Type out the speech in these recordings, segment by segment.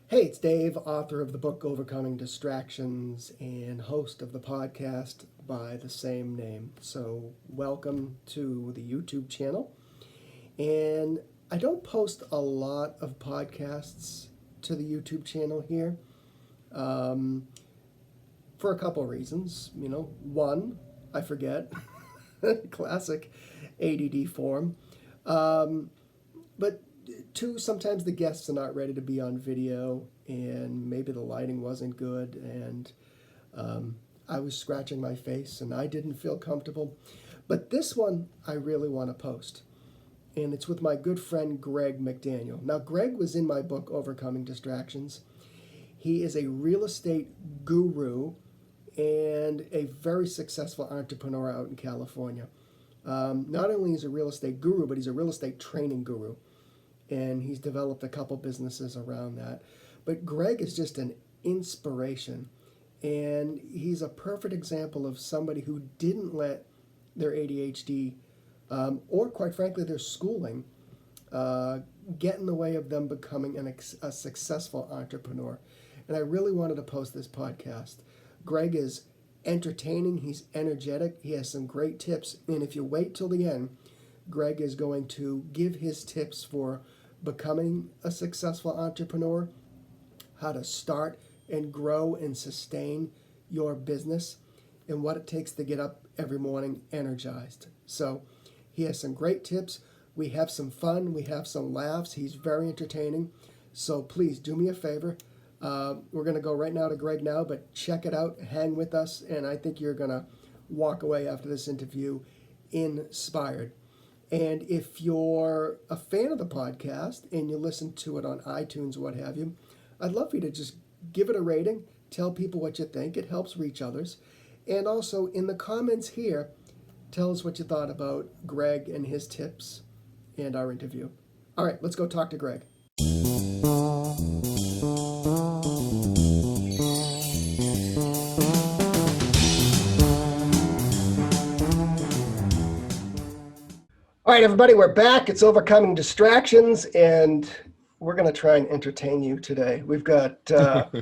Hey, it's Dave, author of the book Overcoming Distractions and host of the podcast by the same name. So, welcome to the YouTube channel. And I don't post a lot of podcasts to the YouTube channel here for a couple reasons. One, I forget, classic ADD form. But two, sometimes the guests are not ready to be on video, and maybe the lighting wasn't good, and I was scratching my face, and I didn't feel comfortable. But this one, I really want to post, and it's with my good friend Greg McDaniel. Now, Greg was in my book, Overcoming Distractions. He is a real estate guru and a very successful entrepreneur out in California. Not only is he a real estate guru, but he's a real estate training guru. And he's developed a couple businesses around that. But Greg is just an inspiration. And he's a perfect example of somebody who didn't let their ADHD, or quite frankly, their schooling, get in the way of them becoming a successful entrepreneur. And I really wanted to post this podcast. Greg is entertaining, he's energetic, he has some great tips. And if you wait till the end, Greg is going to give his tips for becoming a successful entrepreneur, how to start and grow and sustain your business, and what it takes to get up every morning energized. So he has some great tips. We have some fun. We have some laughs. He's very entertaining. So please do me a favor. We're going to go right now to Greg now, but check it out. Hang with us, and I think you're going to walk away after this interview inspired. And if you're a fan of the podcast and you listen to it on iTunes or what have you, I'd love for you to just give it a rating, tell people what you think. It helps reach others. And also in the comments here, tell us what you thought about Greg and his tips and our interview. All right, let's go talk to Greg. All right, everybody, we're back. It's Overcoming Distractions, and we're going to try and entertain you today. We've got,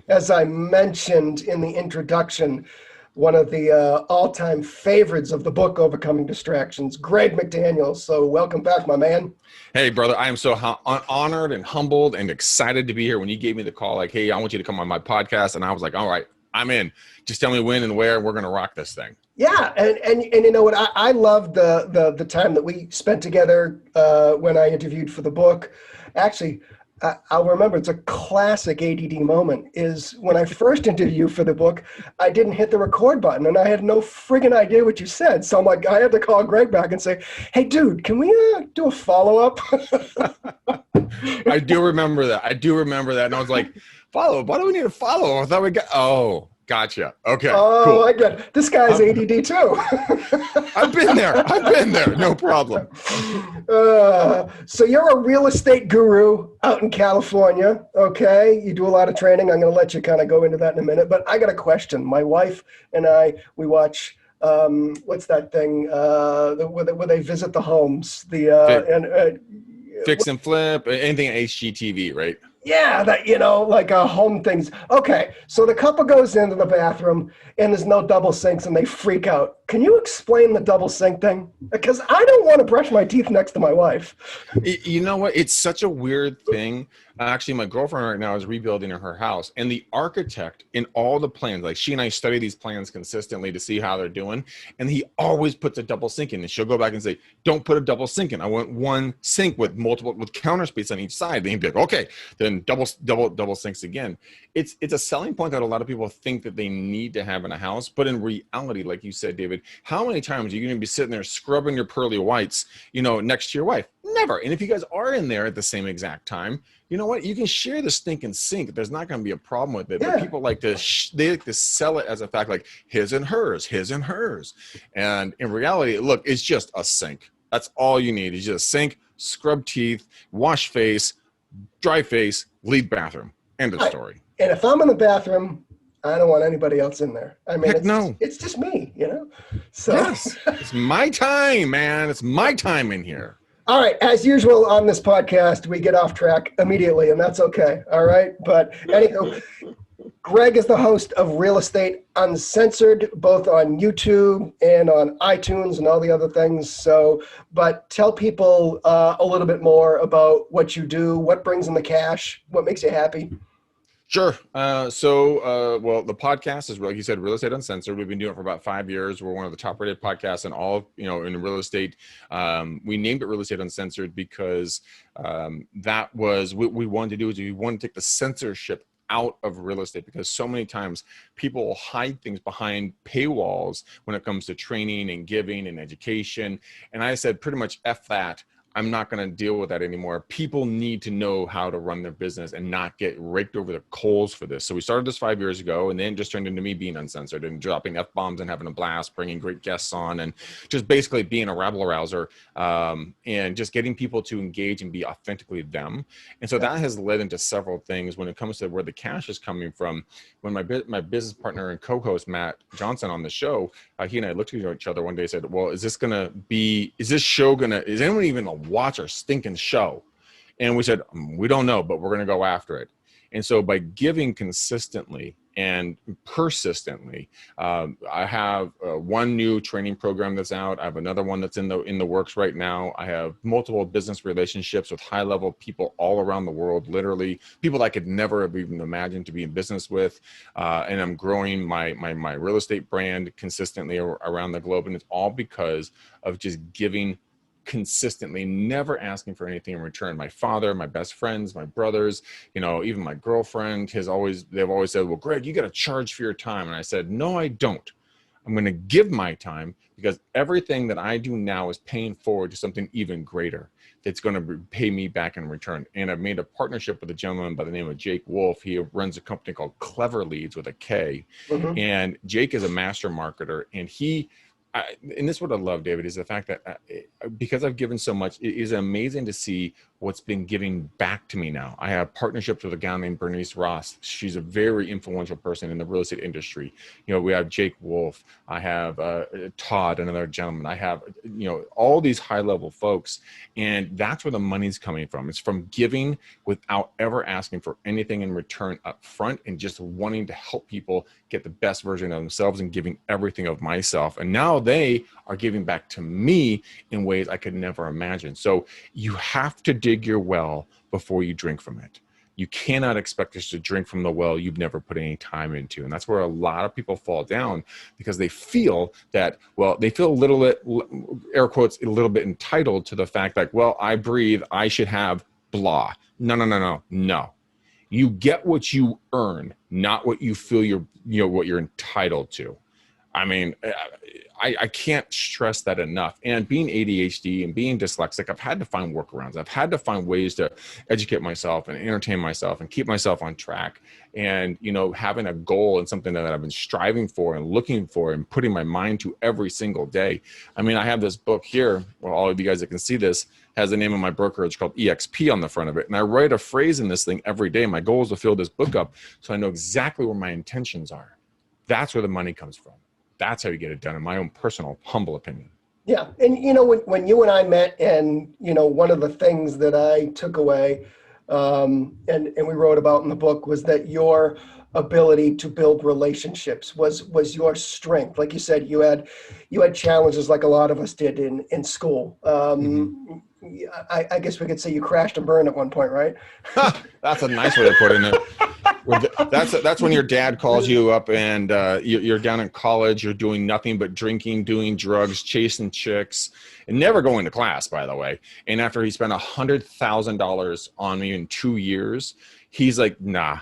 as I mentioned in the introduction, one of the all-time favorites of the book, Overcoming Distractions, Greg McDaniel. So welcome back, my man. Hey, brother, I am so honored and humbled and excited to be here. When you gave me the call, like, hey, I want you to come on my podcast, and I was like, all right, I'm in. Just tell me when and where, and we're going to rock this thing. Yeah, and you know what? I love the time that we spent together when I interviewed for the book. Actually, I'll remember, it's a classic ADD moment, is when I first interviewed you for the book, I didn't hit the record button, and I had no friggin' idea what you said. So I'm like, I had to call Greg back and say, hey, dude, can we do a follow-up? I do remember that. And I was like, follow-up? Why do we need a follow-up? I thought we got, oh, gotcha. Okay, cool. I get it. This guy's ADD too. I've been there. No problem. So you're a real estate guru out in California, okay? You do a lot of training. I'm going to let you kind of go into that in a minute. But I got a question. My wife and I, we watch, what's that thing, where they visit the homes? Fix and flip, anything HGTV, right? Yeah, that, like home things. Okay, so the couple goes into the bathroom and there's no double sinks and they freak out. Can you explain the double sink thing? Because I don't want to brush my teeth next to my wife. You know what? It's such a weird thing. Actually, my girlfriend right now is rebuilding her house, and the architect in all the plans, like she and I study these plans consistently to see how they're doing, and he always puts a double sink in, and she'll go back and say, don't put a double sink in. I want one sink with counter space on each side. Then he'd be like, okay, then double sinks again. It's a selling point that a lot of people think that they need to have in a house, but in reality, like you said, David, how many times are you going to be sitting there scrubbing your pearly whites, next to your wife? Never. And if you guys are in there at the same exact time, you know what? You can share the stinking sink. There's not going to be a problem with it. Yeah. But people like to they like to sell it as a fact, like his and hers. And in reality, look, it's just a sink. That's all you need. Is just a sink, scrub teeth, wash face, dry face, leave bathroom. End of story. And if I'm in the bathroom, I don't want anybody else in there. I mean, it's just me, So yes, it's my time, man. It's my time in here. All right, as usual on this podcast, we get off track immediately, and that's okay. All right, but anywho, Greg is the host of Real Estate Uncensored, both on YouTube and on iTunes and all the other things. So, but tell people a little bit more about what you do, what brings in the cash, what makes you happy. Sure. Well, the podcast is, like you said, Real Estate Uncensored. We've been doing it for about 5 years. We're one of the top rated podcasts in all of, in real estate. We named it Real Estate Uncensored because that was what we wanted to do, is we wanted to take the censorship out of real estate, because so many times people will hide things behind paywalls when it comes to training and giving and education. And I said, pretty much F that. I'm not going to deal with that anymore. People need to know how to run their business and not get raked over the coals for this. So we started this 5 years ago, and then just turned into me being uncensored and dropping F-bombs and having a blast, bringing great guests on, and just basically being a rabble rouser, and just getting people to engage and be authentically them. And so that has led into several things when it comes to where the cash is coming from. When my business partner and co-host Matt Johnson on the show, he and I looked at each other one day and said, well, is this show is anyone even gonna watch our stinking show? And we said, we don't know, but we're going to go after it. And so by giving consistently and persistently, I have one new training program that's out. I have another one that's in the works right now. I have multiple business relationships with high level people all around the world, literally people I could never have even imagined to be in business with. And I'm growing my real estate brand consistently around the globe. And it's all because of just giving consistently, never asking for anything in return. My father, my best friends, my brothers, even my girlfriend they've always said, well, Greg, you got to charge for your time. And I said, no, I don't. I'm going to give my time, because everything that I do now is paying forward to something even greater that's going to pay me back in return. And I've made a partnership with a gentleman by the name of Jake Wolf. He runs a company called Clever Leads with a K. Mm-hmm. And Jake is a master marketer, and and this is what I love, David, is the fact that because I've given so much, it is amazing to see what's been giving back to me now. I have partnerships with a gal named Bernice Ross. She's a very influential person in the real estate industry. We have Jake Wolf. I have Todd, another gentleman. I have, all these high level folks. And that's where the money's coming from. It's from giving without ever asking for anything in return up front, and just wanting to help people get the best version of themselves and giving everything of myself. And now they are giving back to me in ways I could never imagine. So you have to dig your well before you drink from it. You cannot expect us to drink from the well you've never put any time into. And that's where a lot of people fall down, because they feel that, they feel a little bit, air quotes, a little bit entitled to the fact that, I breathe, I should have blah. No. You get what you earn, not what you feel what you're entitled to. I mean, I can't stress that enough. And being ADHD and being dyslexic, I've had to find workarounds. I've had to find ways to educate myself and entertain myself and keep myself on track. And, having a goal and something that I've been striving for and looking for and putting my mind to every single day. I mean, I have this book here. Well, all of you guys that can see this has the name of my brokerage called EXP on the front of it. And I write a phrase in this thing every day. My goal is to fill this book up so I know exactly where my intentions are. That's where the money comes from. That's how you get it done, in my own personal, humble opinion. Yeah. And, when you and I met, and, one of the things that I took away and we wrote about in the book was that your ability to build relationships was your strength. Like you said, you had challenges like a lot of us did in school. I guess we could say you crashed and burned at one point, right? That's a nice way to put it. That's when your dad calls you up and you're down in college. You're doing nothing but drinking, doing drugs, chasing chicks, and never going to class, by the way. And after he spent $100,000 on me in 2 years, he's like, nah,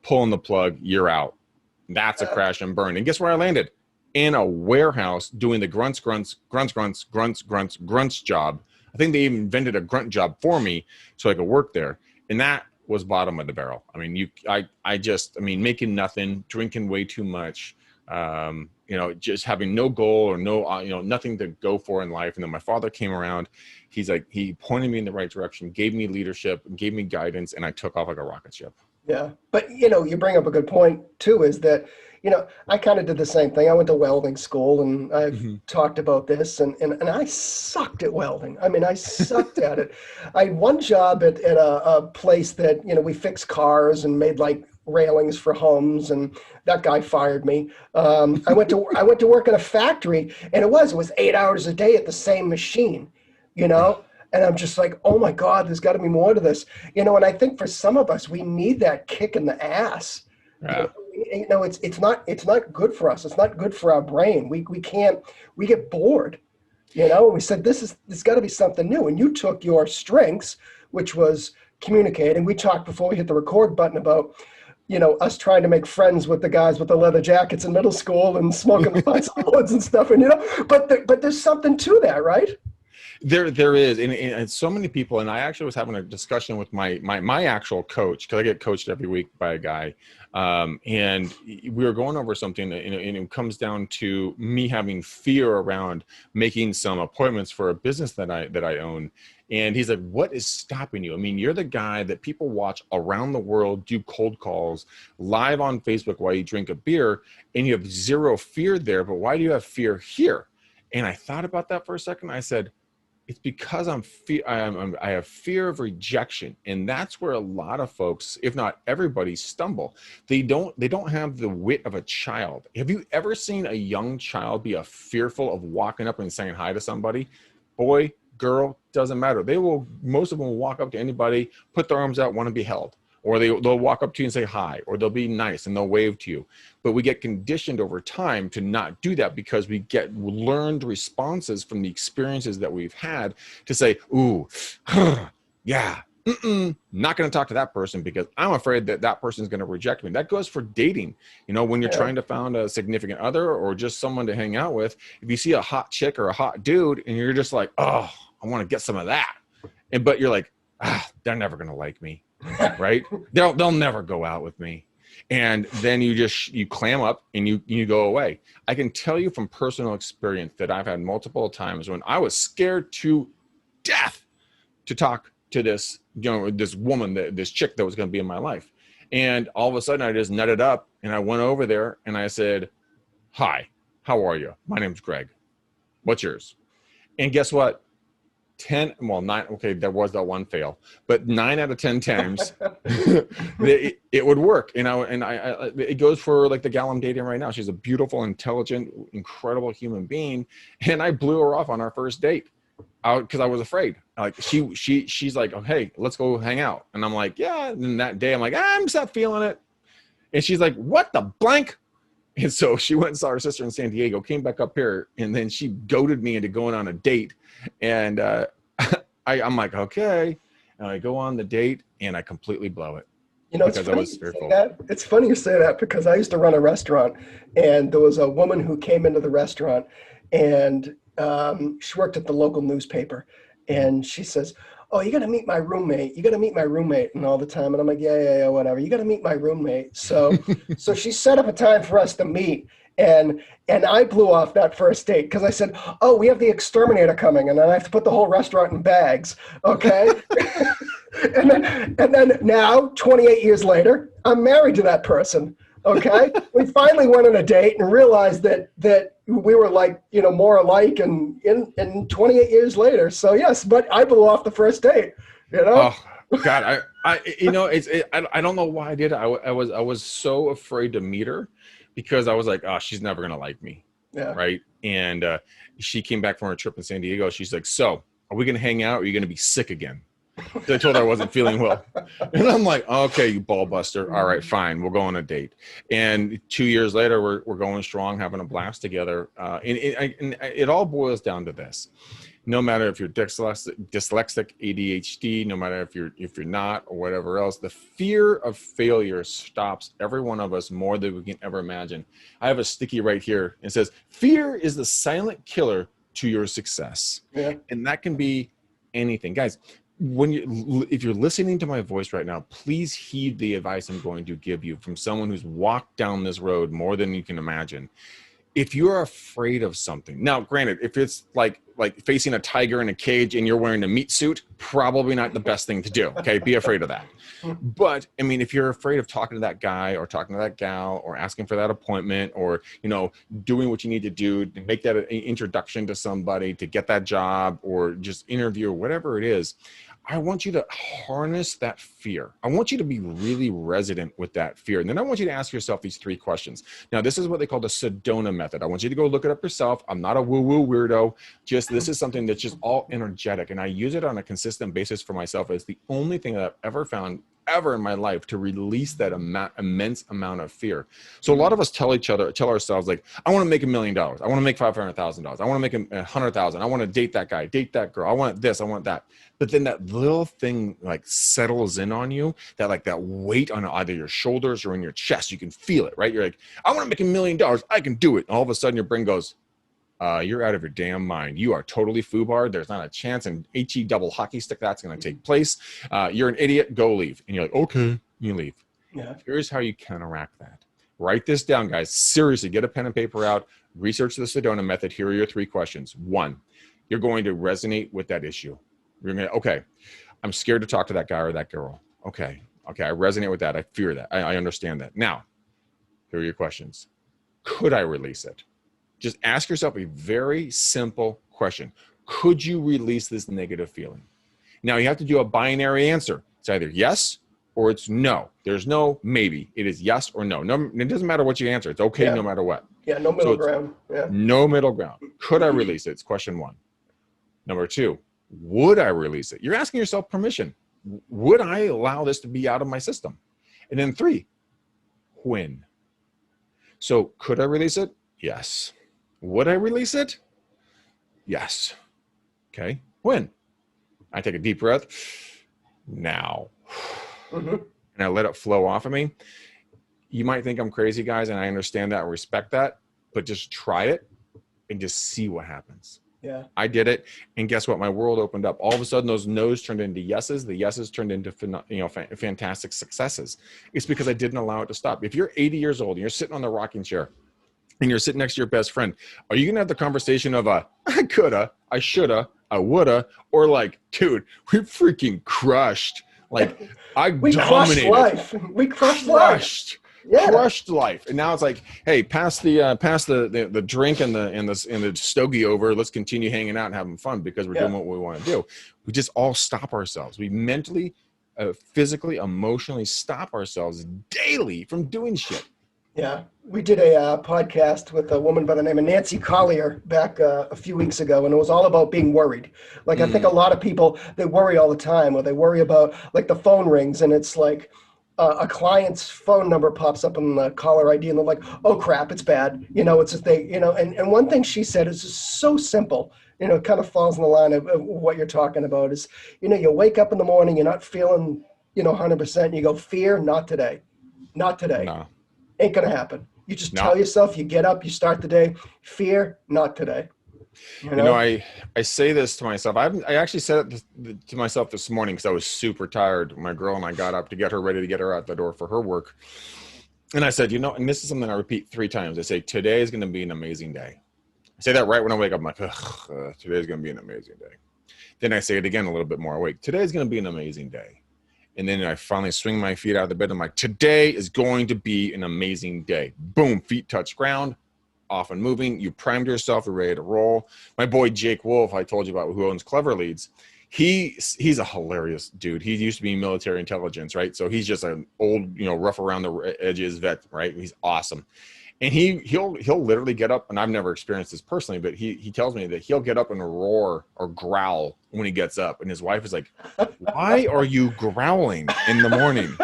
pulling the plug, you're out. That's a crash and burn. And guess where I landed? In a warehouse doing the grunts job. I think they even invented a grunt job for me so I could work there. And that was bottom of the barrel. I mean, making nothing, drinking way too much, just having no goal or nothing to go for in life. And then my father came around. He pointed me in the right direction, gave me leadership, gave me guidance, and I took off like a rocket ship. Yeah. But, you bring up a good point too, is that, I kind of did the same thing. I went to welding school and I've Mhm. talked about this and I sucked at welding. I mean, I sucked at it. I had one job at a place that, we fixed cars and made like railings for homes, and that guy fired me. I went to work in a factory, and it was 8 hours a day at the same machine, you know? And I'm just like, oh my God, there's got to be more to this. And I think for some of us, we need that kick in the ass. Yeah. It's not good for us. It's not good for our brain. We can't. We get bored. We said there's got to be something new. And you took your strengths, which was communicating. We talked before we hit the record button about us trying to make friends with the guys with the leather jackets in middle school and smoking butts in the woods and stuff. And but there's something to that, right? There is, and so many people. And I actually was having a discussion with my actual coach, because I get coached every week by a guy, and we were going over something, and it comes down to me having fear around making some appointments for a business that I own. And he's like, "What is stopping you? I mean, you're the guy that people watch around the world do cold calls live on Facebook while you drink a beer, and you have zero fear there. But why do you have fear here?" And I thought about that for a second. I said, it's because I have fear of rejection, and that's where a lot of folks, if not everybody, stumble. They don't have the wit of a child. Have you ever seen a young child be fearful of walking up and saying hi to somebody? Boy, girl, doesn't matter. Most of them will walk up to anybody, put their arms out, want to be held. Or they'll walk up to you and say hi, or they'll be nice and they'll wave to you. But we get conditioned over time to not do that, because we get learned responses from the experiences that we've had to say, ooh, yeah, not going to talk to that person because I'm afraid that that person is going to reject me. That goes for dating. When you're Yeah. trying to find a significant other or just someone to hang out with, if you see a hot chick or a hot dude and you're just like, oh, I want to get some of that. But you're like, they're never going to like me. Right? They'll never go out with me. And then you clam up and you go away. I can tell you from personal experience that I've had multiple times when I was scared to death to talk to this woman, this chick that was going to be in my life. And all of a sudden I just nutted up and I went over there and I said, "Hi, how are you? My name's Greg. What's yours?" And guess what? 9, okay, there was that one fail, but 9 out of 10 times it would work. It goes for like the gal I'm dating right now. She's a beautiful, intelligent, incredible human being, and I blew her off on our first date because I was afraid. Like she's like, "Oh, hey, let's go hang out," and I'm like, "Yeah." And then that day I'm like, "I'm just not feeling it," and she's like, "What the blank?" And so she went and saw her sister in San Diego, came back up here, and then she goaded me into going on a date. And I'm like, okay. And I go on the date and I completely blow it It's because I funny was you say fearful. that. It's funny you say that because I used to run a restaurant, and there was a woman who came into the restaurant, and she worked at the local newspaper, and she says, "Oh, you got to meet my roommate. You got to meet my roommate," and all the time. And I'm like, "Yeah, yeah, yeah, whatever. You got to meet my roommate." So she set up a time for us to meet, and I blew off that first date because I said, "Oh, we have the exterminator coming, and then I have to put the whole restaurant in bags." Okay. And then now, 28 years later, I'm married to that person. Okay, we finally went on a date and realized that we were like more alike, and in 28 years later. So yes, but I blew off the first date. You know. Oh God, I don't know why I did it. I was so afraid to meet her because I was like, oh, she's never gonna like me, Yeah. right? And she came back from her trip in San Diego. She's like, "So, are we gonna hang out? Or are you gonna be sick again?" I told her I wasn't feeling well. And I'm like, "Okay, you ball buster. All right, fine. We'll go on a date." And 2 years later, we're going strong, having a blast together. And it all boils down to this. No matter if you're dyslexic, ADHD, no matter if you're not or whatever else, the fear of failure stops every one of us more than we can ever imagine. I have a sticky right here. It says, "Fear is the silent killer to your success." Yeah. And that can be anything. Guys, if you're listening to my voice right now, please heed the advice I'm going to give you from someone who's walked down this road more than you can imagine. if you're afraid of something, now granted, if it's like facing a tiger in a cage and you're wearing a meat suit, probably not the best thing to do. Okay, be afraid of that. But I mean, if you're afraid of talking to that guy or talking to that gal or asking for that appointment or, you know, doing what you need to do to make that an introduction to somebody to get that job or just interview or whatever it is, I want you to harness that fear. I want you to be really resident with that fear. And then I want you to ask yourself these 3 questions. Now, this is what they call the Sedona method. I want you to go look it up yourself. I'm not a woo-woo weirdo. This is something that's just all energetic. And I use it on a consistent basis for myself. It's the only thing that I've ever found in my life to release that immense amount of fear. So a lot of us tell ourselves like, I want to make $1 million. I want to make $500,000. I want to make $100,000. I want to date that guy, date that girl. I want this, I want that. But then that little thing like settles in on you, that like that weight on either your shoulders or in your chest. You can feel it, right? You're like, I want to make $1 million. I can do it. And all of a sudden your brain goes, you're out of your damn mind. You are totally foobarred. There's not a chance in HE double hockey stick that's going to take place. You're an idiot. Go leave. And you're like, okay, you leave. Yeah. Here's how you counteract that. Write this down, guys. Seriously, get a pen and paper out. Research the Sedona method. Here are your 3 questions. 1, you're going to resonate with that issue. You're going to, okay, I'm scared to talk to that guy or that girl. Okay, I resonate with that. I fear that. I understand that. Now, here are your questions. Could I release it? Just ask yourself a very simple question. Could you release this negative feeling? Now, you have to do a binary answer. It's either yes or it's no. There's no maybe. It is yes or no. No, it doesn't matter what you answer. It's okay no matter what. Yeah, no middle ground. Yeah. No middle ground. Could I release it? It's question 1. Number 2, would I release it? You're asking yourself permission. Would I allow this to be out of my system? And then 3, when? So could I release it? Yes. Would I release it? Yes. Okay. When? I take a deep breath. Now. And I let it flow off of me. You might think I'm crazy, guys, and I understand that and respect that, but just try it and just see what happens. Yeah. I did it, and guess what? My world opened up. All of a sudden, those no's turned into yeses. The yeses turned into fantastic successes. It's because I didn't allow it to stop. If you're 80 years old and you're sitting on the rocking chair, and you're sitting next to your best friend, are you going to have the conversation of I coulda, I shoulda, I woulda, or like, dude, we freaking crushed. Like, we dominated. Life. We crushed life. Yeah. Crushed life. And now it's like, hey, pass the drink and the stogie over. Let's continue hanging out and having fun because we're doing what we want to do. We just all stop ourselves. We mentally, physically, emotionally stop ourselves daily from doing shit. Yeah, we did a podcast with a woman by the name of Nancy Collier back a few weeks ago, and it was all about being worried. Like, I think a lot of people, they worry all the time, or they worry about, like, the phone rings, and it's like a client's phone number pops up on the caller ID, and they're like, oh, crap, it's bad. You know, it's just and one thing she said is just so simple, it kind of falls in the line of what you're talking about is, you wake up in the morning, you're not feeling, 100%, and you go, fear, not today. Not today. No. Ain't gonna happen. You just tell yourself, you get up, you start the day, fear, not today. I say this to myself. I actually said it to myself this morning because I was super tired. My girl and I got up to get her ready to get her out the door for her work. And I said, and this is something I repeat 3 times. I say, today is going to be an amazing day. I say that right when I wake up. I'm like, today's going to be an amazing day. Then I say it again a little bit more awake. Today's going to be an amazing day. And then I finally swing my feet out of the bed. I'm like, today is going to be an amazing day. Boom, feet touch ground, off and moving. You primed yourself, you're ready to roll. My boy Jake Wolf, I told you about, who owns Clever Leads. He's a hilarious dude. He used to be military intelligence, right? So he's just an old, rough around the edges vet, right? He's awesome. And he'll literally get up, and I've never experienced this personally, but he tells me that he'll get up and roar or growl when he gets up. And his wife is like, why are you growling in the morning?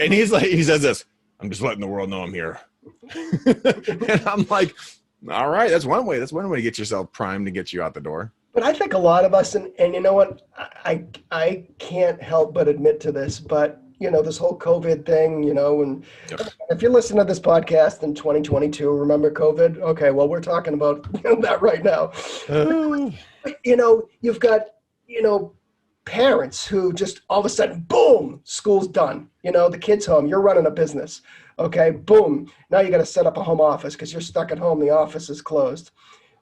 And he says this, I'm just letting the world know I'm here. And I'm like, all right, that's one way. That's one way to get yourself primed to get you out the door. But I think a lot of us, and you know what, I can't help but admit to this, but this whole COVID thing, and if you're listening to this podcast in 2022, remember COVID? Okay, well, we're talking about that right now. You've got, parents who just all of a sudden, boom, school's done. You know, the kid's home, you're running a business. Okay, boom. Now you got to set up a home office because you're stuck at home. The office is closed.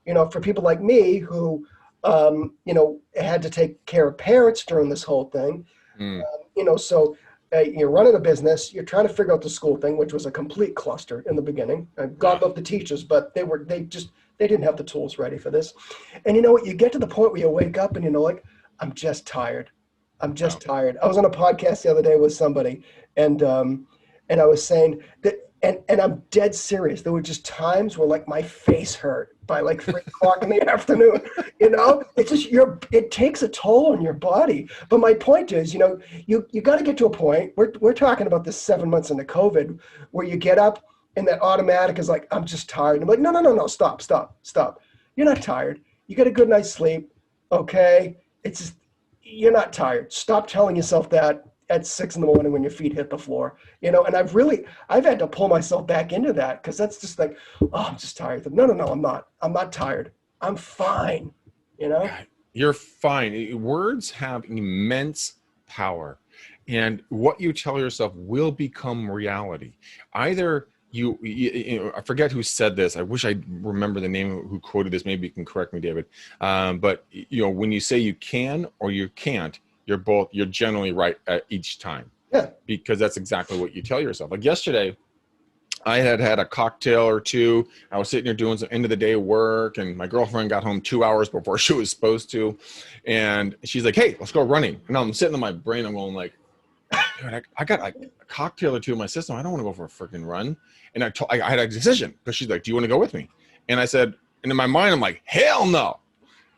You know, for people like me who, you know, had to take care of parents during this whole thing, Mm. you know, so you're running a business, you're trying to figure out the school thing, which was a complete cluster in the beginning. God love the teachers, but they didn't have the tools ready for this. And you know what? You get to the point where you wake up and you know, like, I'm just tired. I'm just tired. I was on a podcast the other day with somebody, and I was saying that, and I'm dead serious. There were just times where like my face hurt by like 3 o'clock in the afternoon. You know, it's just it takes a toll on your body. But my point is, you know, you got to get to a point. We're talking about this 7 months into COVID, where you get up and that automatic is like, I'm just tired. And I'm like, no, stop. You're not tired. You get a good night's sleep. Okay, it's just, you're not tired. Stop telling yourself that at 6 in the morning when your feet hit the floor, you know. And I've had to pull myself back into that because that's just like, oh, I'm just tired. No, I'm not tired. I'm fine, you know. You're fine. Words have immense power, and what you tell yourself will become reality. Either I forget who said this. I wish I remember the name who quoted this. Maybe you can correct me, David. But you know, when you say you can or you can't, you're generally right at each time. Yeah. Because that's exactly what you tell yourself. Like yesterday, I had a cocktail or two. I was sitting here doing some end of the day work, and my girlfriend got home 2 hours before she was supposed to. And she's like, hey, let's go running. And I'm sitting in my brain, I'm going like, dude, I got like a cocktail or two in my system. I don't want to go for a freaking run. And I had a decision because she's like, do you want to go with me? And I said, and in my mind, I'm like, hell no.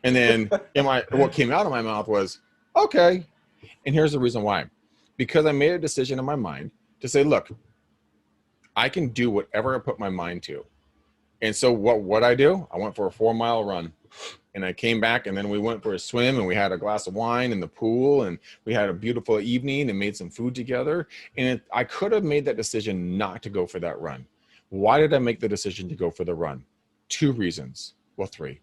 And then what came out of my mouth was, okay. And here's the reason why. Because I made a decision in my mind to say, look, I can do whatever I put my mind to. And so what I do, I went for a 4-mile run, and I came back, and then we went for a swim, and we had a glass of wine in the pool, and we had a beautiful evening and made some food together. And I could have made that decision not to go for that run. Why did I make the decision to go for the run? 2 reasons. Well, 3.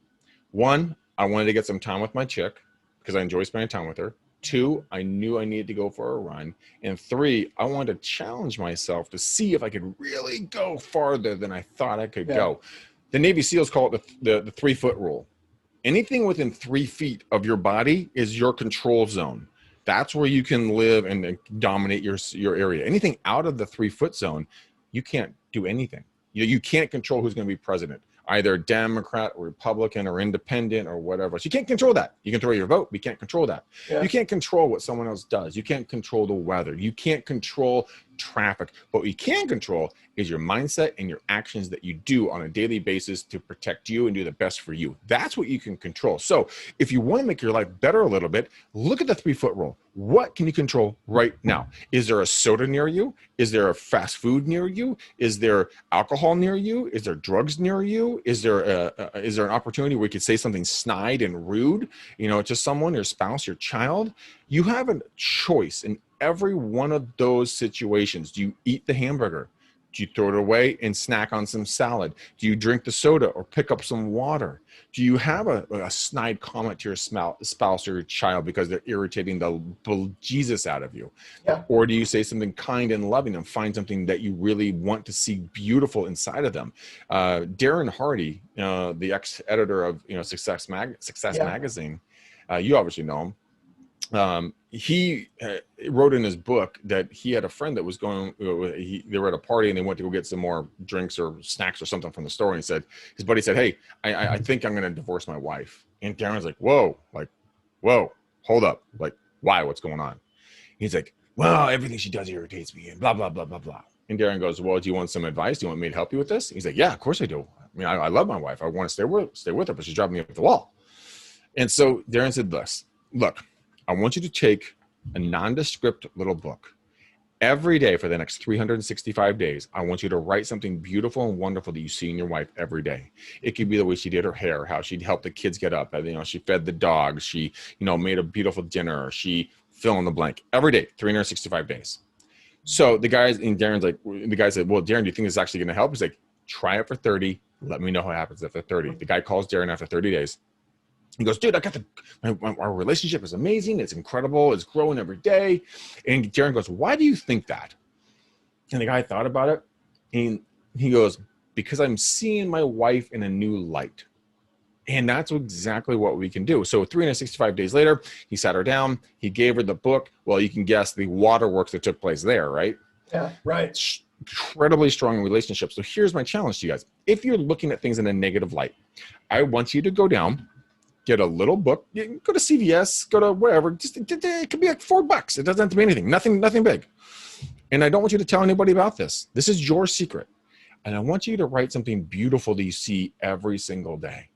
1, I wanted to get some time with my chick because I enjoy spending time with her. 2, I knew I needed to go for a run. And 3, I wanted to challenge myself to see if I could really go farther than I thought I could go. The Navy SEALs call it the 3-foot rule. Anything within 3 feet of your body is your control zone. That's where you can live and dominate your area. Anything out of the 3-foot zone, you can't do anything. You can't control who's going to be president, either Democrat or Republican or independent or whatever. So you can't control that. You can throw your vote, but you can't control that. Yeah. You can't control what someone else does. You can't control the weather. You can't control traffic. But what you can control is your mindset and your actions that you do on a daily basis to protect you and do the best for you. That's what you can control. So if you want to make your life better a little bit, look at the 3-foot rule. What can you control right now? Is there a soda near you? Is there a fast food near you? Is there alcohol near you? Is there drugs near you? Is there an opportunity where you could say something snide and rude, to someone, your spouse, your child? You have a choice in every one of those situations. Do you eat the hamburger? Do you throw it away and snack on some salad? Do you drink the soda or pick up some water? Do you have a snide comment to your spouse or your child because they're irritating the Jesus out of you? Yeah. Or do you say something kind and loving and find something that you really want to see beautiful inside of them? Darren Hardy, the ex-editor of Success Magazine, you obviously know him. He wrote in his book that he had a friend that was they were at a party and they went to go get some more drinks or snacks or something from the store. And his buddy said, hey, I think I'm going to divorce my wife. And Darren's like, whoa, hold up. Like, why? What's going on? He's like, well, everything she does irritates me and blah, blah, blah, blah, blah. And Darren goes, well, do you want some advice? Do you want me to help you with this? He's like, yeah, of course I do. I mean, I love my wife. I want to stay with her, but she's driving me up the wall. And so Darren said this, look, I want you to take a nondescript little book. Every day for the next 365 days, I want you to write something beautiful and wonderful that you see in your wife every day. It could be the way she did her hair, how she helped the kids get up, she fed the dog, she, made a beautiful dinner, she fill in the blank every day, 365 days. So the guy said, well, Darren, do you think this is actually going to help? He's like, try it for 30. Let me know what happens after 30. The guy calls Darren after 30 days. He goes, dude, our relationship is amazing. It's incredible. It's growing every day. And Darren goes, why do you think that? And the guy thought about it. And he goes, because I'm seeing my wife in a new light. And that's exactly what we can do. So 365 days later, he sat her down. He gave her the book. Well, you can guess the waterworks that took place there, right? Yeah, right. Incredibly strong relationship. So here's my challenge to you guys. If you're looking at things in a negative light, I want you to go down, get a little book, go to CVS, go to wherever. Just it could be like $4. It doesn't have to be anything. Nothing big. And I don't want you to tell anybody about this. This is your secret. And I want you to write something beautiful that you see every single day.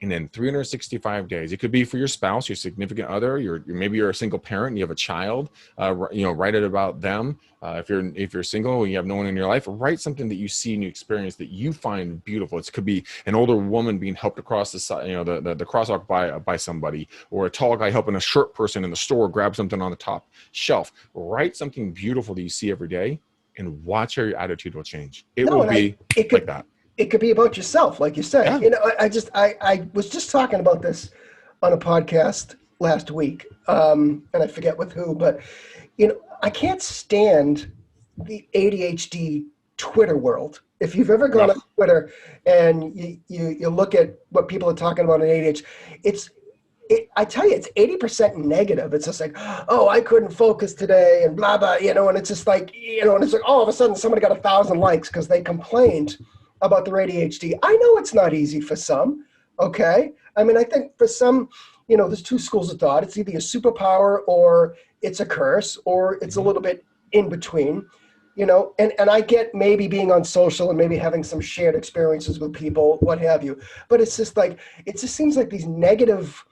And then 365 days, it could be for your spouse, your significant other, maybe you're a single parent and you have a child, write it about them. If you're single and you have no one in your life, write something that you see and you experience that you find beautiful. It could be an older woman being helped across the side, the crosswalk by somebody, or a tall guy helping a short person in the store grab something on the top shelf. Write something beautiful that you see every day and watch how your attitude will change. It will be like that. It could be about yourself, like you said. Yeah. I was just talking about this on a podcast last week, and I forget with who, but I can't stand the ADHD Twitter world. If you've ever gone on Twitter and you look at what people are talking about in ADHD, I tell you, it's 80% negative. It's just like, oh, I couldn't focus today and blah, blah, and it's just like, and it's like all of a sudden somebody got 1,000 likes because they complained about their ADHD. I know it's not easy for some, okay? I mean, I think for some, there's two schools of thought. It's either a superpower or it's a curse or it's a little bit in between, and I get maybe being on social and maybe having some shared experiences with people, what have you. But it's just like, it just seems like these negative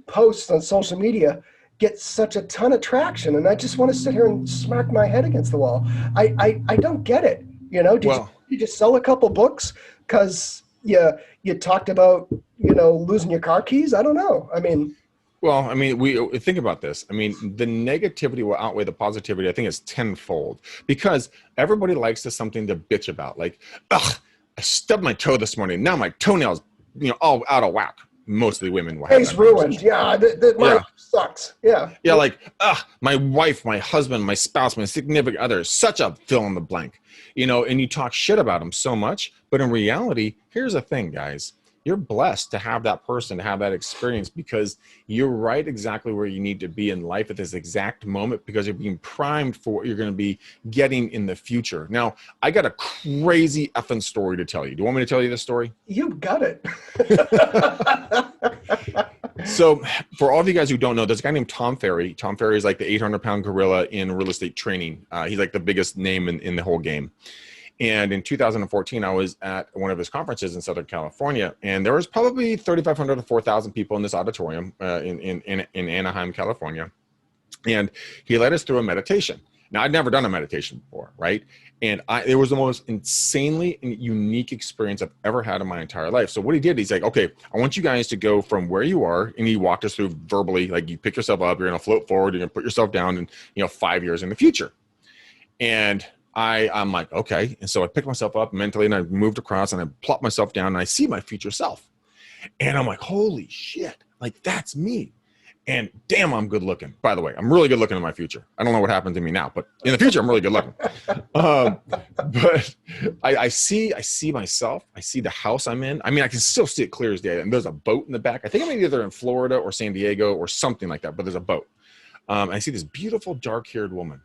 posts on social media get such a ton of traction. And I just want to sit here and smack my head against the wall. I don't get it. Did you just sell a couple books because you talked about, losing your car keys? I don't know. We think about this. The negativity will outweigh the positivity. I think it's tenfold because everybody likes something to bitch about. Like, ugh, I stubbed my toe this morning. Now my toenails, all out of whack. Mostly women. Day's ruined. Yeah, my life sucks. Yeah. Yeah, like, my wife, my husband, my spouse, my significant other, such a fill in the blank, and you talk shit about them so much. But in reality, here's the thing, guys. You're blessed to have that person, to have that experience because you're right exactly where you need to be in life at this exact moment because you're being primed for what you're going to be getting in the future. Now, I got a crazy effing story to tell you. Do you want me to tell you this story? You got it. So for all of you guys who don't know, there's a guy named Tom Ferry. Tom Ferry is like the 800-pound gorilla in real estate training. He's like the biggest name in the whole game. And in 2014, I was at one of his conferences in Southern California, and there was probably 3,500 to 4,000 people in this auditorium in Anaheim, California. And he led us through a meditation. Now, I'd never done a meditation before, right? And it was the most insanely unique experience I've ever had in my entire life. So what he did, he's like, okay, I want you guys to go from where you are, and he walked us through verbally, like you pick yourself up, you're going to float forward, you're going to put yourself down in 5 years in the future. And I'm like, okay. And so I picked myself up mentally and I moved across and I plopped myself down and I see my future self. And I'm like, holy shit, like that's me. And damn, I'm good looking. By the way, I'm really good looking in my future. I don't know what happened to me now, but in the future, I'm really good looking. But I see myself. I see the house I'm in. I can still see it clear as day. And there's a boat in the back. I think I'm either in Florida or San Diego or something like that, but there's a boat. I see this beautiful dark-haired woman.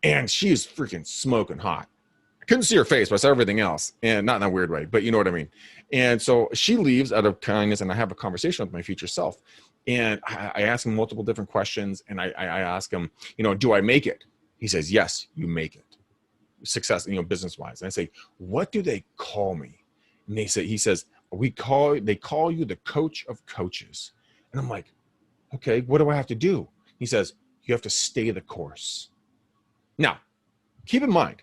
And she is freaking smoking hot. I couldn't see her face, but I saw everything else. And not in a weird way, but you know what I mean. And so she leaves out of kindness, and I have a conversation with my future self. And I ask him multiple different questions. And I ask him, do I make it? He says, yes, you make it. Success, business-wise. And I say, what do they call me? And he says, they call you the coach of coaches. And I'm like, okay, what do I have to do? He says, you have to stay the course. Now, keep in mind,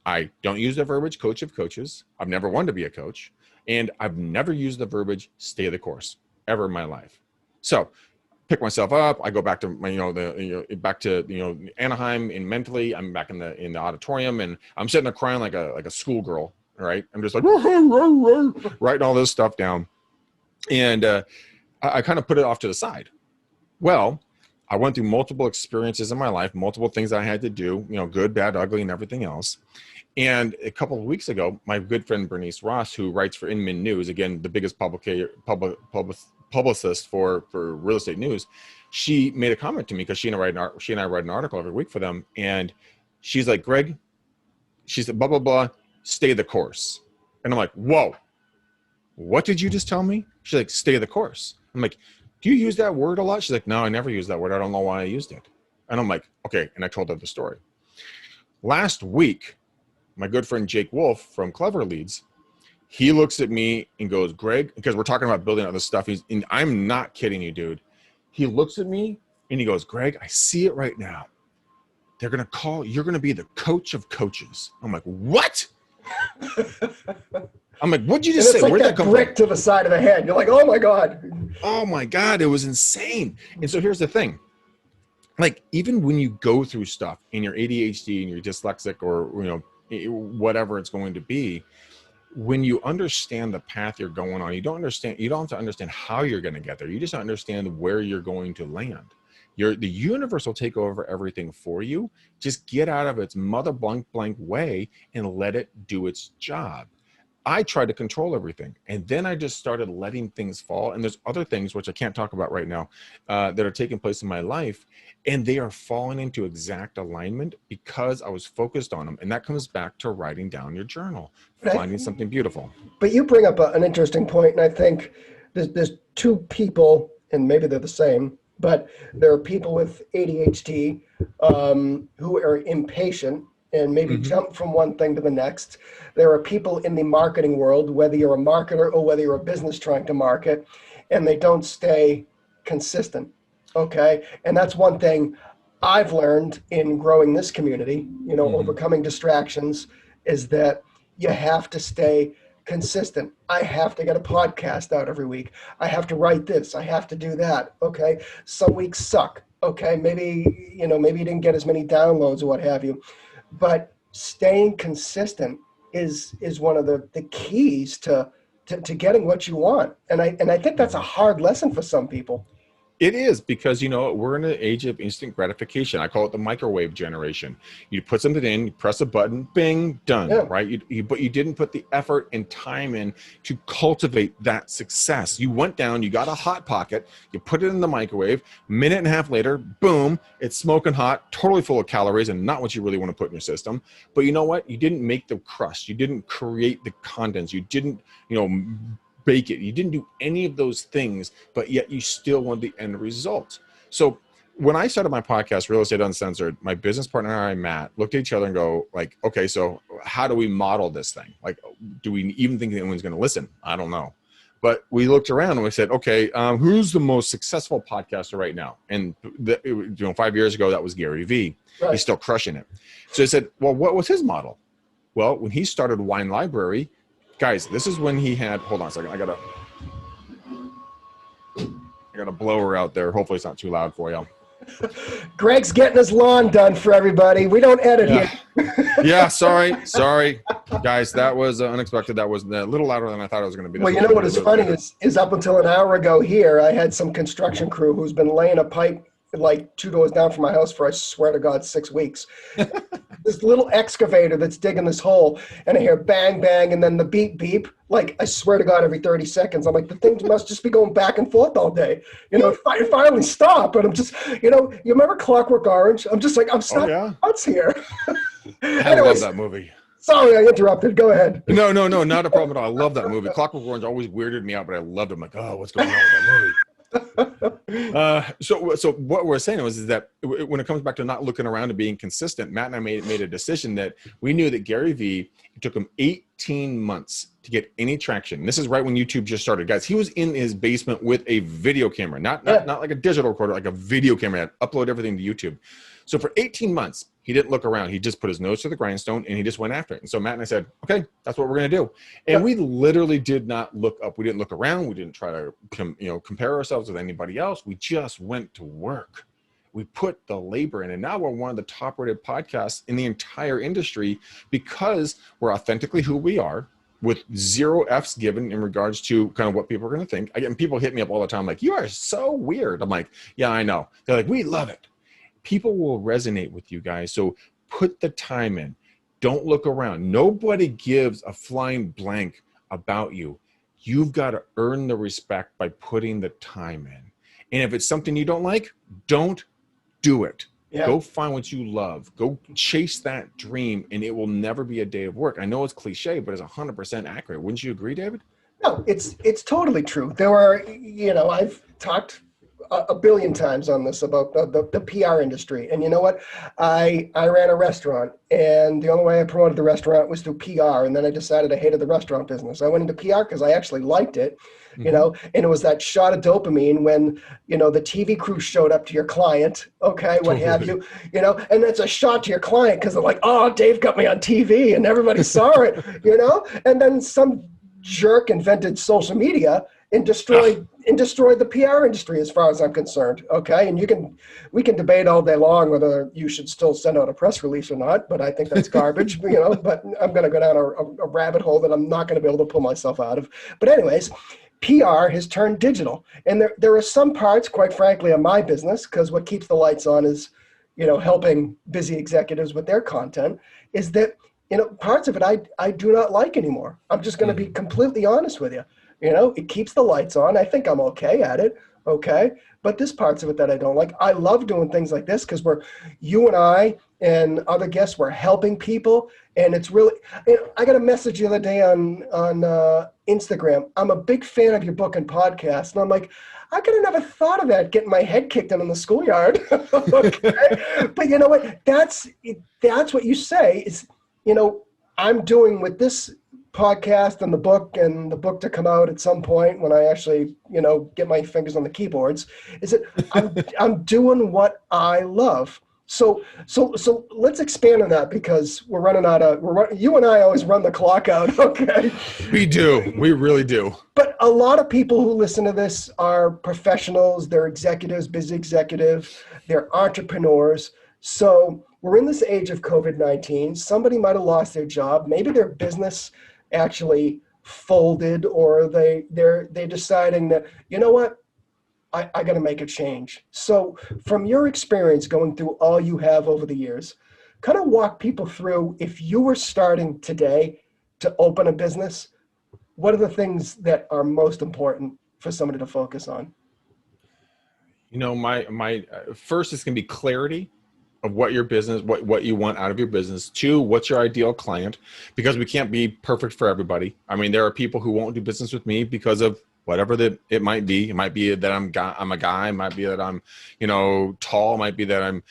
I don't use the verbiage coach of coaches. I've never wanted to be a coach. And I've never used the verbiage stay the course ever in my life. So pick myself up. I go back to Anaheim and mentally I'm back in the auditorium and I'm sitting there crying like a schoolgirl. Right. I'm just like, writing all this stuff down. And I kind of put it off to the side. Well, I went through multiple experiences in my life, multiple things I had to do, good, bad, ugly, and everything else. And a couple of weeks ago, my good friend Bernice Ross, who writes for Inman News, again, the biggest publicist for real estate news, she made a comment to me because she and I write an article every week for them. And she's like, Greg, she said, blah, blah, blah, stay the course. And I'm like, whoa, what did you just tell me? She's like, stay the course. I'm like, do you use that word a lot? She's like, no, I never use that word. I don't know why I used it. And I'm like, okay. And I told her the story. Last week, my good friend Jake Wolf from Clever Leads, he looks at me and goes, Greg, because we're talking about building other stuff. And I'm not kidding you, dude. He looks at me and he goes, Greg, I see it right now. They're going to you're going to be the coach of coaches. I'm like, what? I'm like, what'd you just say? Like Where'd that come brick from? to the side of the head. You're like, oh my God. Oh my God. It was insane. And so here's the thing. Like, even when you go through stuff and you're ADHD and you're dyslexic or, whatever it's going to be, when you understand the path you're going on, you don't have to understand how you're going to get there. You just understand where you're going to land. The universe will take over everything for you. Just get out of its mother blank way and let it do its job. I tried to control everything, and then I just started letting things fall. And there's other things, which I can't talk about right now, that are taking place in my life, and they are falling into exact alignment because I was focused on them. And that comes back to writing down your journal, finding something beautiful. But you bring up an interesting point, and I think there's two people, and maybe they're the same, but there are people with ADHD who are impatient and maybe jump from one thing to the next. There are people in the marketing world, whether you're a marketer or whether you're a business trying to market, and they don't stay consistent. Okay. And that's one thing I've learned in growing this community, overcoming distractions, is that you have to stay consistent. I have to get a podcast out every week. I have to write this. I have to do that. Okay. Some weeks suck. Okay. Maybe you didn't get as many downloads or what have you, but staying consistent is one of the keys to getting what you want. And I think that's a hard lesson for some people. It is, because, we're in an age of instant gratification. I call it the microwave generation. You put something in, you press a button, bing, done, right? But you didn't put the effort and time in to cultivate that success. You went down, you got a Hot Pocket, you put it in the microwave, minute and a half later, boom, it's smoking hot, totally full of calories and not what you really want to put in your system. But you know what? You didn't make the crust. You didn't create the contents. You didn't, bake it. You didn't do any of those things, but yet you still want the end result. So when I started my podcast, Real Estate Uncensored, my business partner and I, Matt, looked at each other and go like, okay, so how do we model this thing? Like, do we even think anyone's going to listen? I don't know. But we looked around and we said, okay, who's the most successful podcaster right now? And 5 years ago, that was Gary Vee. Right. He's still crushing it. So I said, well, what was his model? Well, when he started Wine Library, guys, this is when he had, hold on a second. I got a blower out there. Hopefully it's not too loud for you. Greg's getting his lawn done for everybody. We don't edit here. Yeah, sorry. Guys, that was unexpected. That was a little louder than I thought it was going to be. Well, you know what is funny is up until an hour ago here, I had some construction crew who's been laying a pipe like 2 doors down from my house for, I swear to God, 6 weeks. This little excavator that's digging this hole, and I hear bang, bang, and then the beep, beep. Like, I swear to God, every 30 seconds. I'm like, the thing must just be going back and forth all day. It finally stopped, but I'm just, you remember Clockwork Orange? I'm just like, I'm stuck nuts here. I love that movie. Sorry, I interrupted. Go ahead. No, not a problem at all. I love that movie. Clockwork Orange always weirded me out, but I loved it. I'm like, oh, what's going on with that movie? So what we're saying is that when it comes back to not looking around and being consistent, Matt and I made a decision that we knew that Gary Vee, it took him 18 months to get any traction. This is right when YouTube just started, guys. He was in his basement with a video camera, not like a digital recorder, like a video camera. Upload everything to YouTube. So for 18 months, he didn't look around. He just put his nose to the grindstone and he just went after it. And so Matt and I said, okay, that's what we're going to do. And we literally did not look up. We didn't look around. We didn't try to compare ourselves with anybody else. We just went to work. We put the labor in, and now we're one of the top rated podcasts in the entire industry because we're authentically who we are. with zero F's given in regards to kind of what people are going to think. Again, people hit me up all the time like, you are so weird. I'm like, yeah, I know. They're like, we love it. People will resonate with you guys. So put the time in. Don't look around. Nobody gives a flying blank about you. You've got to earn the respect by putting the time in. And if it's something you don't like, don't do it. Yeah. Go find what you love. Go chase that dream, and it will never be a day of work. I know it's cliche, but it's 100% accurate. Wouldn't you agree, David? No, it's totally true. There are, I've talked a billion times on this about the PR industry. And you know what? I ran a restaurant, and the only way I promoted the restaurant was through PR. And then I decided I hated the restaurant business. I went into PR because I actually liked it, and it was that shot of dopamine when, the TV crew showed up to your client, okay, what have you, and it's a shot to your client because they're like, oh, Dave got me on TV and everybody saw it, and then some jerk invented social media and destroyed the PR industry as far as I'm concerned. Okay. And we can debate all day long whether you should still send out a press release or not, but I think that's garbage, but I'm going to go down a rabbit hole that I'm not going to be able to pull myself out of. But anyways, PR has turned digital. And there are some parts, quite frankly, of my business, because what keeps the lights on is, helping busy executives with their content, is that, parts of it I do not like anymore. I'm just going to be completely honest with you. It keeps the lights on. I think I'm okay at it. Okay. But there's parts of it that I don't like. I love doing things like this because you and I and other guests, we're helping people. And it's really, I got a message the other day on Instagram. I'm a big fan of your book and podcast. And I'm like, I could have never thought of that, getting my head kicked in the schoolyard. Okay. But you know what? That's what you say is, I'm doing with this podcast and the book to come out at some point when I actually, get my fingers on the keyboards, is that I'm doing what I love. So let's expand on that because we're running out of, you and I always run the clock out. Okay. We do. We really do. But a lot of people who listen to this are professionals, they're executives, busy executives, they're entrepreneurs. So we're in this age of COVID-19. Somebody might have lost their job. Maybe their business actually folded, or they're deciding that, you know what, I got to make a change. So from your experience going through all you have over the years, kind of walk people through, if you were starting today to open a business, what are the things that are most important for somebody to focus on? My first is going to be clarity of what your business, what you want out of your business. 2, what's your ideal client? Because we can't be perfect for everybody. I mean, there are people who won't do business with me because of whatever that it might be. It might be that I'm a guy. It might be that I'm, tall. It might be that I'm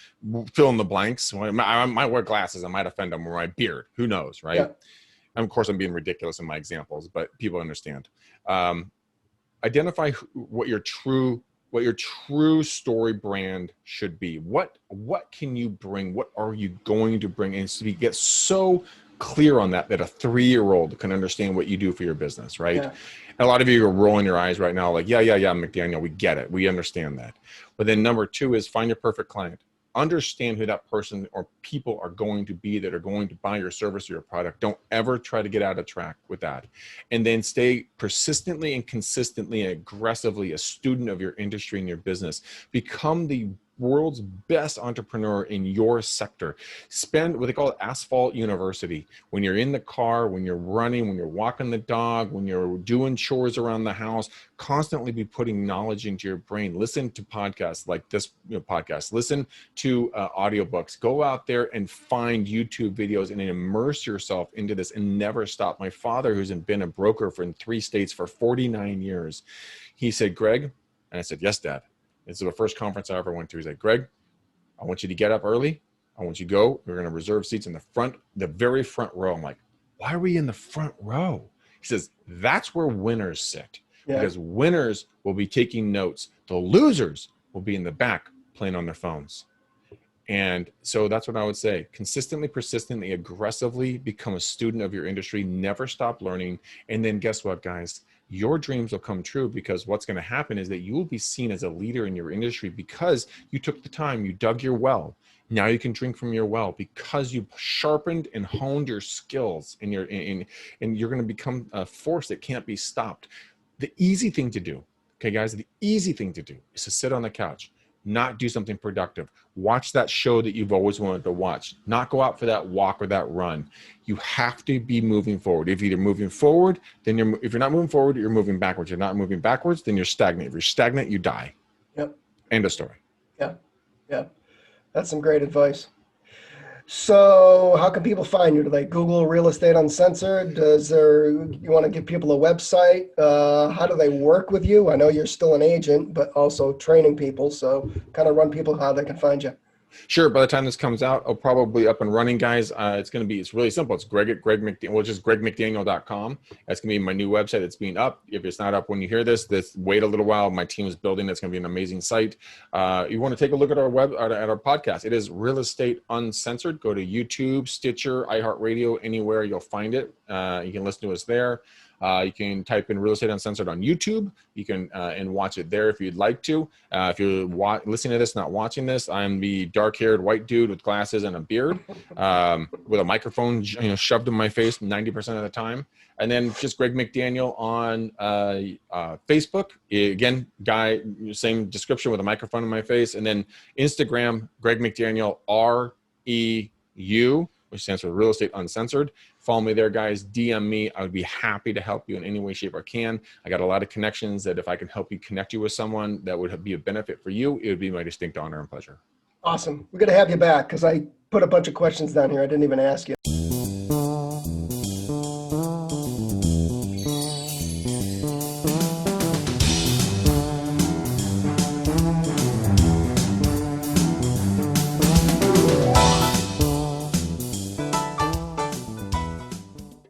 fill in the blanks. I might wear glasses. I might offend them, or my beard. Who knows, right? Yeah. And of course, I'm being ridiculous in my examples, but people understand. Identify what your true story brand should be. What can you bring? What are you going to bring? And so you get so clear on that a 3-year-old can understand what you do for your business, right? Yeah. And a lot of you are rolling your eyes right now like, yeah, McDaniel, we get it. We understand that. But then number 2 is find your perfect client. Understand who that person or people are going to be that are going to buy your service or your product. Don't ever try to get out of track with that. And then stay persistently and consistently and aggressively a student of your industry and your business. Become the world's best entrepreneur in your sector. Spend what they call asphalt university. When you're in the car, when you're running, when you're walking the dog, when you're doing chores around the house, constantly be putting knowledge into your brain. Listen to podcasts like this podcast. Listen to audiobooks. Go out there and find YouTube videos and immerse yourself into this and never stop. My father, who's been a broker in 3 states for 49 years, he said, Greg, and I said, yes, Dad. This is the first conference I ever went to. He's like, Greg, I want you to get up early. I want you to go. We're going to reserve seats in the very front row. I'm like, why are we in the front row? He says, that's where winners sit. Yeah. Because winners will be taking notes. The losers will be in the back playing on their phones. And so that's what I would say. Consistently, persistently, aggressively become a student of your industry. Never stop learning. And then guess what, guys? Your dreams will come true, because what's going to happen is that you will be seen as a leader in your industry because you took the time, you dug your well, Now you can drink from your well because you sharpened and honed your skills, and you're going to become a force that can't be stopped. The easy thing to do, okay, guys, the easy thing to do is to sit on the couch, not do something productive. Watch that show that you've always wanted to watch, not go out for that walk or that run. You have to be moving forward. If you're moving forward, then if you're not moving forward, you're moving backwards. You're not moving backwards, then you're stagnant. If you're stagnant, you die. Yep. End of story. Yeah. Yeah. That's some great advice. So how can people find you? Do they Google Real Estate Uncensored? You want to give people a website? How do they work with you? I know you're still an agent, but also training people. So kind of run people how they can find you. Sure. By the time this comes out, I'll probably up and running, guys. It's really simple. It's Greg McDaniel, well, just gregmcdaniel.com. That's going to be my new website that's being up. If it's not up when you hear this, wait a little while. My team is building. It's going to be an amazing site. You want to take a look at our at our podcast. It is Real Estate Uncensored. Go to YouTube, Stitcher, iHeartRadio, anywhere you'll find it. You can listen to us there. You can type in Real Estate Uncensored on YouTube. You can and watch it there if you'd like to. If you're listening to this, not watching this, I'm the dark-haired white dude with glasses and a beard, with a microphone shoved in my face 90% of the time. And then just Greg McDaniel on Facebook. Again, guy, same description with a microphone in my face. And then Instagram, Greg McDaniel, REU, which stands for Real Estate Uncensored. Follow me there, guys. DM me. I would be happy to help you in any way, shape, or can. I got a lot of connections that if I can help you connect you with someone that would be a benefit for you, it would be my distinct honor and pleasure. Awesome. We're going to have you back because I put a bunch of questions down here I didn't even ask you.